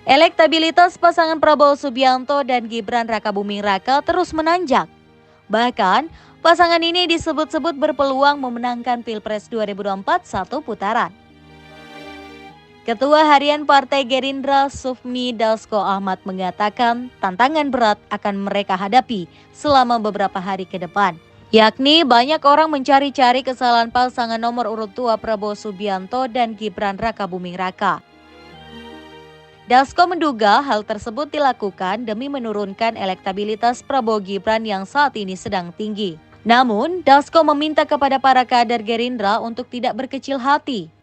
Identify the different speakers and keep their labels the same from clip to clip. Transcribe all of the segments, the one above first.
Speaker 1: Elektabilitas pasangan Prabowo Subianto dan Gibran Rakabuming Raka terus menanjak. Bahkan, pasangan ini disebut-sebut berpeluang memenangkan Pilpres 2024 satu putaran. Ketua Harian Partai Gerindra Sufmi Dasko Ahmad mengatakan tantangan berat akan mereka hadapi selama beberapa hari ke depan. Yakni banyak orang mencari-cari kesalahan pasangan nomor urut 2 Prabowo Subianto dan Gibran Rakabuming Raka. Dasko menduga hal tersebut dilakukan demi menurunkan elektabilitas Prabowo Gibran yang saat ini sedang tinggi. Namun, Dasko meminta kepada para kader Gerindra untuk tidak berkecil hati.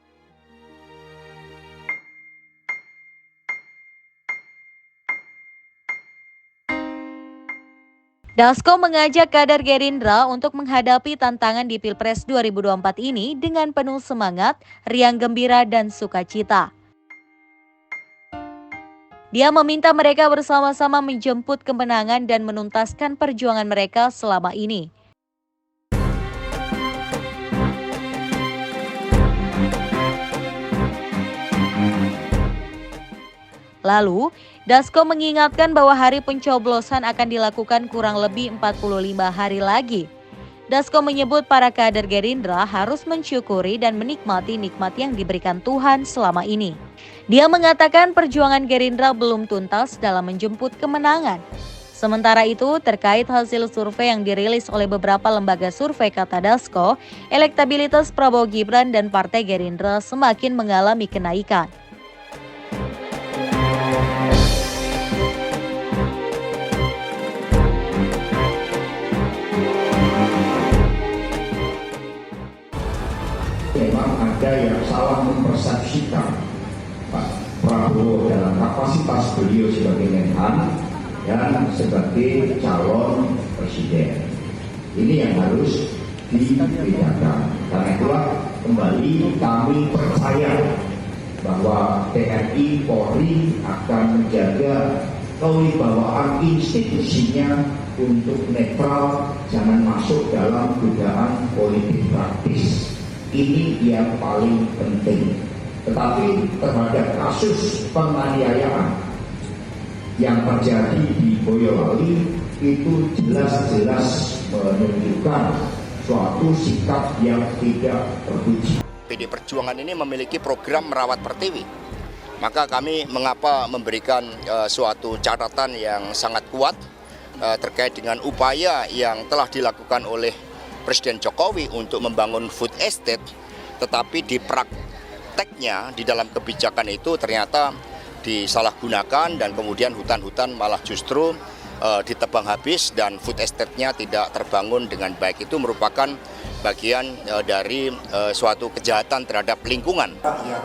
Speaker 1: Dasko mengajak kader Gerindra untuk menghadapi tantangan di Pilpres 2024 ini dengan penuh semangat, riang gembira, dan sukacita. Dia meminta mereka bersama-sama menjemput kemenangan dan menuntaskan perjuangan mereka selama ini. Lalu, Dasko mengingatkan bahwa hari pencoblosan akan dilakukan kurang lebih 45 hari lagi. Dasko menyebut para kader Gerindra harus mensyukuri dan menikmati nikmat yang diberikan Tuhan selama ini. Dia mengatakan perjuangan Gerindra belum tuntas dalam menjemput kemenangan. Sementara itu, terkait hasil survei yang dirilis oleh beberapa lembaga survei, kata Dasko, elektabilitas Prabowo Gibran dan Partai Gerindra semakin mengalami kenaikan.
Speaker 2: Memang ada yang salah mempersepsikan Pak Prabowo dalam kapasitas beliau sebagai Menhan dan sebagai calon presiden. Ini yang harus dibedakan. Karena itulah kembali kami percaya bahwa TNI Polri akan menjaga kewibawaan institusinya untuk netral, jangan masuk dalam godaan politik praktis. Ini yang paling penting. Tetapi terhadap kasus penganiayaan yang terjadi di Boyolali itu jelas-jelas menunjukkan suatu sikap yang tidak terpuji.
Speaker 3: PD Perjuangan ini memiliki program merawat Pertiwi. Maka kami mengapa memberikan suatu catatan yang sangat kuat terkait dengan upaya yang telah dilakukan oleh Presiden Jokowi untuk membangun food estate, tetapi di prakteknya di dalam kebijakan itu ternyata disalahgunakan dan kemudian hutan-hutan malah justru ditebang habis dan food estate-nya tidak terbangun dengan baik. Itu merupakan bagian dari suatu kejahatan terhadap lingkungan.
Speaker 4: Rakyat,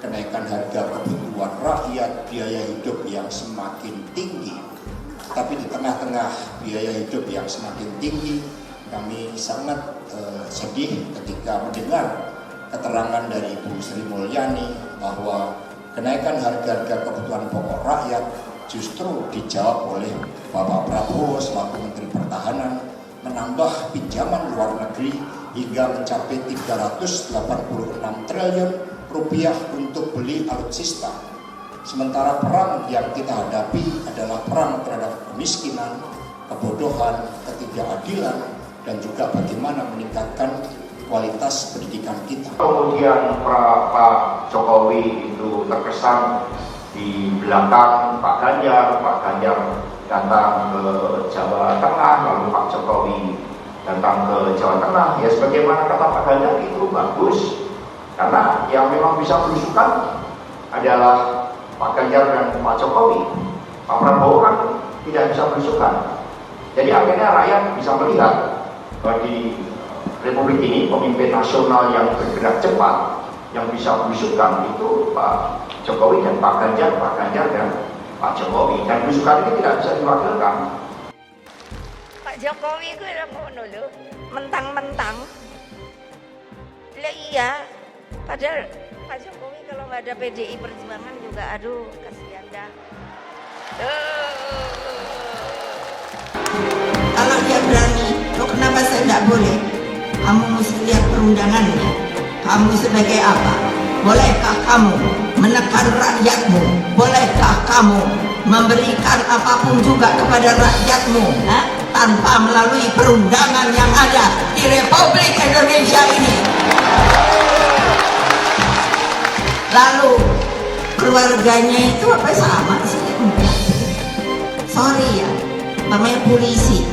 Speaker 4: kenaikan harga kebutuhan rakyat, biaya hidup yang semakin tinggi. Tapi di tengah-tengah biaya hidup yang semakin tinggi, kami sangat sedih ketika mendengar keterangan dari Ibu Sri Mulyani bahwa kenaikan harga-harga kebutuhan pokok rakyat justru dijawab oleh Bapak Prabowo selaku Menteri Pertahanan menambah pinjaman luar negeri hingga mencapai 386 triliun rupiah untuk beli alutsista. Sementara perang yang kita hadapi adalah perang terhadap kemiskinan, kebodohan, ketidakadilan, dan juga bagaimana meningkatkan kualitas pendidikan kita.
Speaker 2: Kemudian Pak Jokowi itu terkesan di belakang Pak Ganjar datang ke Jawa Tengah, lalu Pak Jokowi datang ke Jawa Tengah. Ya sebagaimana kata Pak Ganjar itu bagus, karena yang memang bisa berusukan adalah Pak Ganjar dan Pak Jokowi. Pak Prabowo kan tidak bisa berusukan. Jadi akhirnya rakyat bisa melihat bagi Republik ini pemimpin nasional yang bergerak cepat, yang bisa berusukan itu Pak Jokowi dan Pak Ganjar dan Pak Jokowi, dan berusukan ini tidak bisa diwakilkan.
Speaker 5: Pak Jokowi itu udah mau dulu mentang-mentang lah iya, padahal Pak Jokowi kalau nggak ada PDI Perjuangan juga aduh kasihan dah.
Speaker 6: Kalau dia berani, lo kenapa saya tidak boleh? Kamu mesti lihat perundangannya. Kamu sebagai apa? Bolehkah kamu menekan rakyatmu? Bolehkah kamu memberikan apapun juga kepada rakyatmu tanpa melalui perundangan yang ada di Republik Indonesia ini? Lalu keluarganya itu apa sama sih? Enggak. Sorry ya, namanya polisi.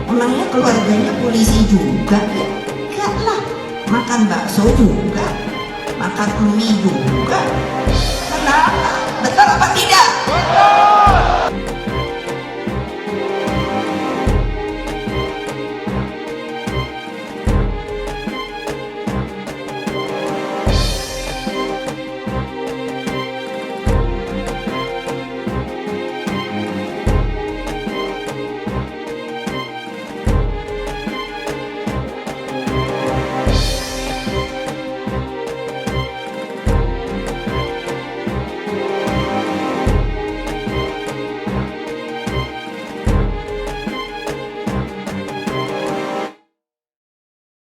Speaker 6: Emangnya keluarganya polisi juga ya? Enggak lah, makan bakso juga, makan mie juga. Kenapa? Betul apa tidak?